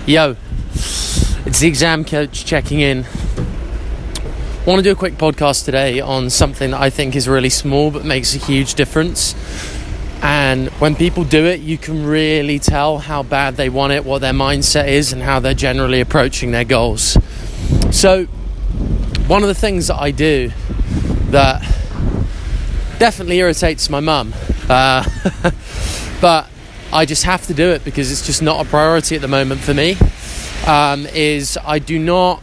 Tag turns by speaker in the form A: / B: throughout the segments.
A: Yo, it's the exam coach checking in. I want to do a quick podcast today on something that I think is really small but makes a huge difference. And when people do it, you can really tell how bad they want it, what their mindset is, and how they're generally approaching their goals. So, one of the things that I do that definitely irritates my mum, but I just have to do it because it's just not a priority at the moment for me, is I do not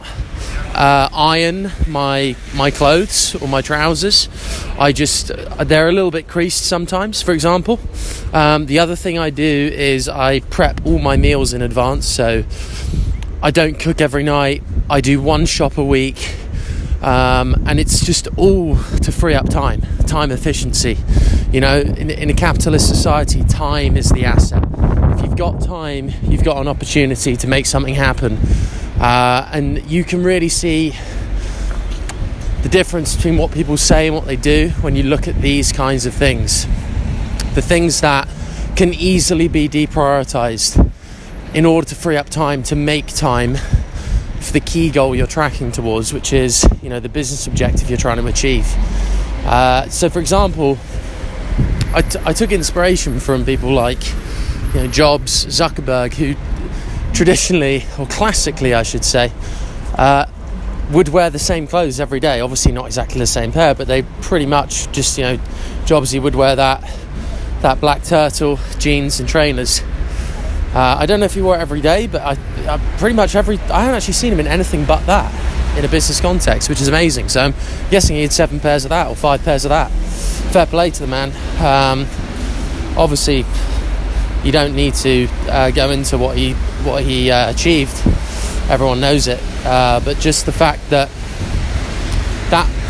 A: iron my clothes or my trousers. They're a little bit creased sometimes, for example. The other thing I do is I prep all my meals in advance, so I don't cook every night. I do one shop a week, and it's just all to free up time efficiency. You know, in a capitalist society, time is the asset. If you've got time, you've got an opportunity to make something happen. And you can really see the difference between what people say and what they do when you look at these kinds of things. The things that can easily be deprioritized in order to free up time to make time for the key goal you're tracking towards, which is, you know, the business objective you're trying to achieve. So, for example, I took inspiration from people like, you know, Jobs, Zuckerberg, who traditionally, or classically I should say, would wear the same clothes every day. Obviously not exactly the same pair, but they pretty much just, you know, Jobsy would wear that black turtle, jeans and trainers. I don't know if he wore it every day, but I pretty much I haven't actually seen him in anything but that in a business context, which is amazing. So I'm guessing he had 7 pairs of that or 5 pairs of that. Fair play to the man. Obviously you don't need to go into what he achieved. Everyone knows it. But just the fact that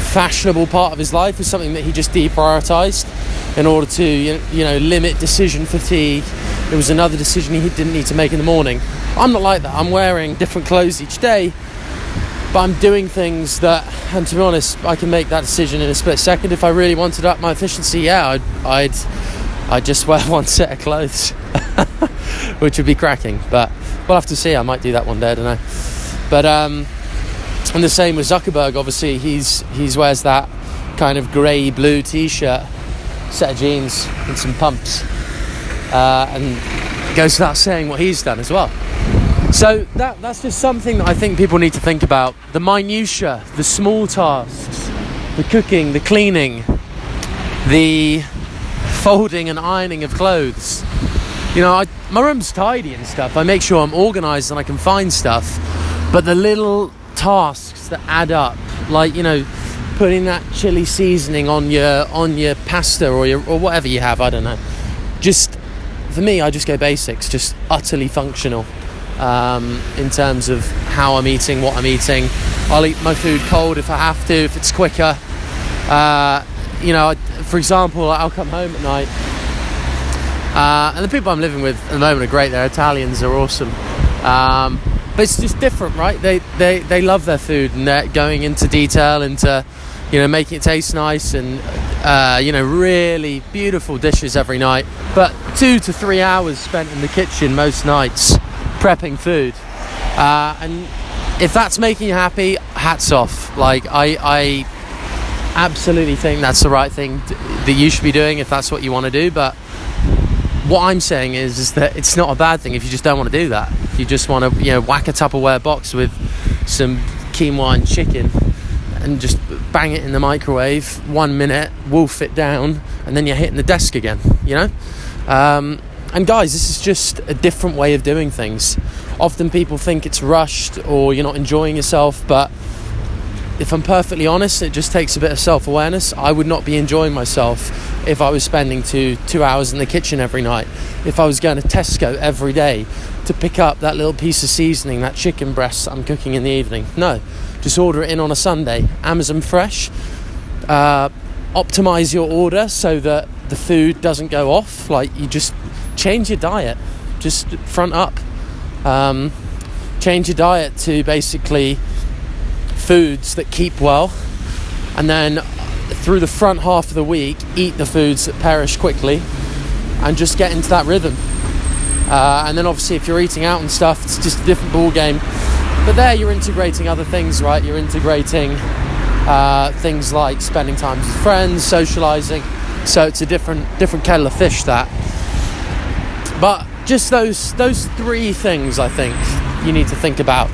A: fashionable part of his life was something that he just deprioritized in order to, you know, limit decision fatigue. It was another decision he didn't need to make in the morning. I'm not like that. I'm wearing different clothes each day, but I'm doing things that, and to be honest, I can make that decision in a split second. If I really wanted up my efficiency, yeah, I'd just wear one set of clothes, which would be cracking. But we'll have to see. I might do that one day, I don't know. But and the same with Zuckerberg. Obviously, he wears that kind of grey blue t-shirt, set of jeans and some pumps, and it goes without saying what he's done as well. So that's just something that I think people need to think about. The minutiae, the small tasks, the cooking, the cleaning, the folding and ironing of clothes. You know, my room's tidy and stuff. I make sure I'm organised and I can find stuff. But the little tasks that add up, like, you know, putting that chili seasoning on your pasta or whatever you have, I don't know. Just for me, I just go basics, just utterly functional. In terms of how I'm eating, what I'm eating. I'll eat my food cold if I have to, if it's quicker. You know, for example, I'll come home at night, and the people I'm living with at the moment are great. They're Italians, they're awesome. But it's just different, right? They love their food, and they're going into detail, into, you know, making it taste nice, and you know, really beautiful dishes every night. But 2 to 3 hours spent in the kitchen most nights prepping food, and if that's making you happy, hats off. Like, I absolutely think that's the right thing that you should be doing if that's what you want to do. But what I'm saying is that it's not a bad thing if you just don't want to do that. If you just want to, you know, whack a Tupperware box with some quinoa and chicken and just bang it in the microwave, 1 minute, wolf it down, and then you're hitting the desk again, you know. And guys, this is just a different way of doing things. Often people think it's rushed or you're not enjoying yourself, but if I'm perfectly honest, it just takes a bit of self-awareness. I would not be enjoying myself if I was spending 2 hours in the kitchen every night. If I was going to Tesco every day to pick up that little piece of seasoning, that chicken breast that I'm cooking in the evening. No, just order it in on a Sunday. Amazon Fresh. Optimize your order so that the food doesn't go off. Like, you just change your diet, just front up. Change your diet to basically foods that keep well, and then through the front half of the week eat the foods that perish quickly, and just get into that rhythm. And then obviously if you're eating out and stuff, it's just a different ball game. But there you're integrating other things, right? You're integrating things like spending time with friends, socialising. So it's a different kettle of fish, that. But just those three things, I think you need to think about.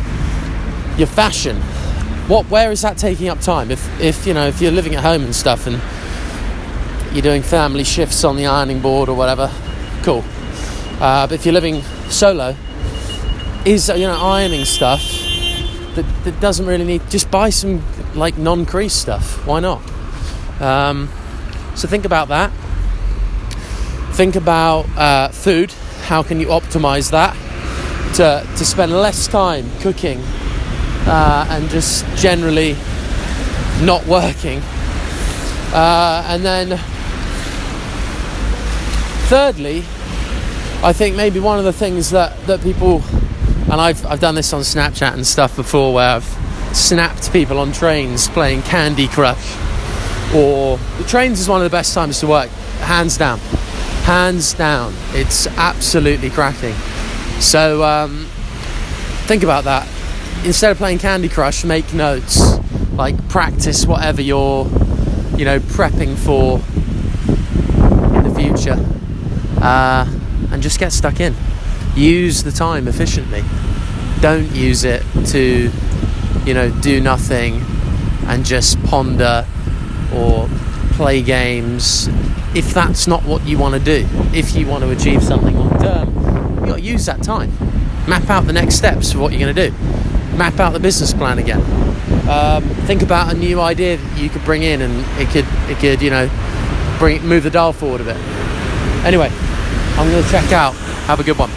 A: Your fashion, where is that taking up time? If you're living at home and stuff, and you're doing family shifts on the ironing board or whatever, cool. But if you're living solo, is ironing stuff that doesn't really need. Just buy some like non-crease stuff. Why not? So think about that. Think about food. How can you optimize that to spend less time cooking and just generally not working? And then thirdly, I think maybe one of the things that people, and I've done this on Snapchat and stuff before, where I've snapped people on trains playing Candy Crush. Or the trains is one of the best times to work, hands down. It's absolutely cracking. So think about that. Instead of playing Candy Crush, make notes, like practice whatever you're prepping for in the future, and just get stuck in. Use the time efficiently. Don't use it to do nothing and just ponder or play games. If that's not what you want to do, if you want to achieve something long term, you got to use that time. Map out the next steps for what you're going to do. Map out the business plan again. Think about a new idea that you could bring in, and it could move the dial forward a bit. Anyway, I'm going to check out. Have a good one.